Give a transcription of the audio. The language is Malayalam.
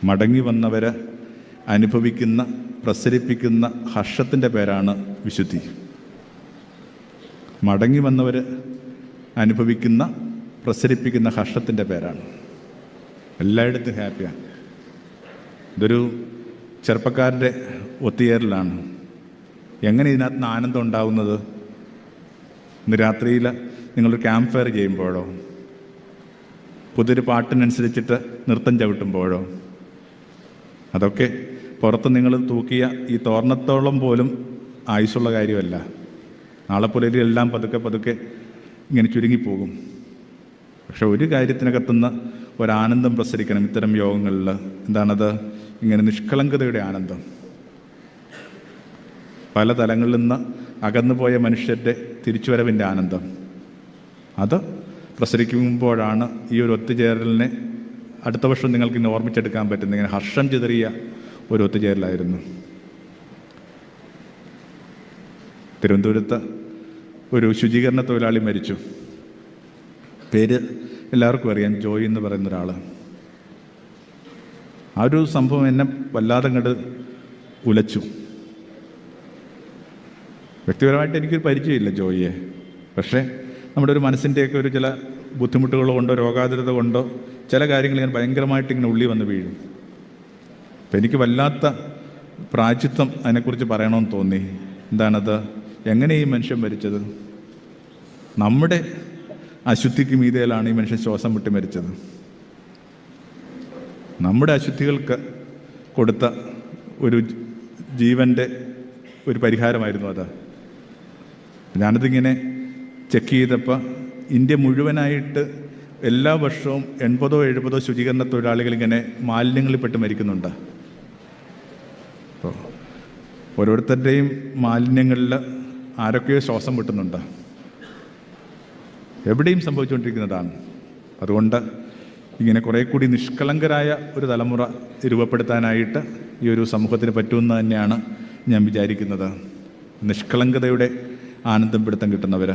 മടങ്ങി വന്നവർ അനുഭവിക്കുന്ന, പ്രസരിപ്പിക്കുന്ന ഹർഷത്തിൻ്റെ പേരാണ് വിശുദ്ധി. മടങ്ങി വന്നവർ അനുഭവിക്കുന്ന, പ്രസരിപ്പിക്കുന്ന ഹർഷത്തിൻ്റെ പേരാണ്. എല്ലായിടത്തും ഹാപ്പിയാണ്. ഇതൊരു ചെറുപ്പക്കാരുടെ ഒത്തുചേരലാണ്. എങ്ങനെ ഇതിനകത്ത് നിന്ന് ആനന്ദം ഉണ്ടാകുന്നത്? ഇന്ന് രാത്രിയിൽ നിങ്ങളൊരു ക്യാമ്പ് ഫയർ ചെയ്യുമ്പോഴോ, പുതിയൊരു പാട്ടിനനുസരിച്ചിട്ട് നൃത്തം ചവിട്ടുമ്പോഴോ, അതൊക്കെ പുറത്ത് നിങ്ങൾ തൂക്കിയ ഈ തോരണത്തോളം പോലും ആയുസ്സുള്ള കാര്യമല്ല. നാളെ പുലരിയെല്ലാം പതുക്കെ പതുക്കെ ഇങ്ങനെ ചുരുങ്ങിപ്പോകും. പക്ഷെ ഒരു കാര്യത്തിനകത്തുനിന്ന് ഒരാനന്ദം പ്രസരിക്കണം ഇത്തരം യോഗങ്ങളിൽ. എന്താണത്? ഇങ്ങനെ നിഷ്കളങ്കതയുടെ ആനന്ദം. പല തലങ്ങളിൽ നിന്ന് അകന്നുപോയ മനുഷ്യരുടെ തിരിച്ചുവരവിൻ്റെ ആനന്ദം. അത് പ്രസരിക്കുമ്പോഴാണ് ഈ ഒരു ഒത്തുചേരലിനെ അടുത്ത വർഷം നിങ്ങൾക്ക് ഇന്ന് ഓർമ്മിച്ചെടുക്കാൻ പറ്റുന്നത്. ഇങ്ങനെ ഹർഷം ചിതറിയ ഒരു ഒത്തുചേരലായിരുന്നു. തിരുവനന്തപുരത്ത് ഒരു ശുചീകരണ തൊഴിലാളി മരിച്ചു. പേര് എല്ലാവർക്കും അറിയാം, ജോയ് എന്ന് പറയുന്ന ഒരാൾ. ആ ഒരു സംഭവം എന്നെ വല്ലാതെ അങ്ങോട്ട് ഉലച്ചു. വ്യക്തിപരമായിട്ട് എനിക്കൊരു പരിചയമില്ല ജോയിയെ. പക്ഷേ നമ്മുടെ ഒരു മനസ്സിൻ്റെയൊക്കെ ഒരു ചില ബുദ്ധിമുട്ടുകൾ കൊണ്ടോ രോഗാതുരത കൊണ്ടോ ചില കാര്യങ്ങൾ ഞാൻ ഭയങ്കരമായിട്ട് ഇങ്ങനെ ഉള്ളി വന്ന് വീഴും. അപ്പം എനിക്ക് വല്ലാത്ത പ്രായശ്ചിത്തം അതിനെക്കുറിച്ച് പറയണമെന്ന് തോന്നി. എന്താണത്? എങ്ങനെ ഈ മനുഷ്യൻ മരിച്ചത്? നമ്മുടെ അശുദ്ധിക്ക് മീതയിലാണ് ഈ മനുഷ്യൻ ശ്വാസം വിട്ട് മരിച്ചത്. നമ്മുടെ അശുദ്ധികൾക്ക് കൊടുത്ത ഒരു ജീവൻ്റെ ഒരു പരിഹാരമായിരുന്നു അത്. ഞാനതിങ്ങനെ ചെക്ക് ചെയ്തപ്പോൾ ഇന്ത്യ മുഴുവനായിട്ട് എല്ലാ വർഷവും 80-70 ശുചീകരണ തൊഴിലാളികൾ ഇങ്ങനെ മാലിന്യങ്ങളിൽപ്പെട്ട് മരിക്കുന്നുണ്ട്. അപ്പോൾ ഓരോരുത്തരുടെയും മാലിന്യങ്ങളിൽ ആരൊക്കെയോ ശ്വാസം വിട്ടുന്നുണ്ട്. എവിടെയും സംഭവിച്ചുകൊണ്ടിരിക്കുന്നതാണ്. അതുകൊണ്ട് ഇങ്ങനെ കുറേ കൂടി നിഷ്കളങ്കരായ ഒരു തലമുറ രൂപപ്പെടുത്താനായിട്ട് ഈ ഒരു സമൂഹത്തിന് പറ്റുമെന്ന് തന്നെയാണ് ഞാൻ വിചാരിക്കുന്നത്. നിഷ്കളങ്കതയുടെ ആനന്ദം പിടുത്തം കിട്ടുന്നവർ.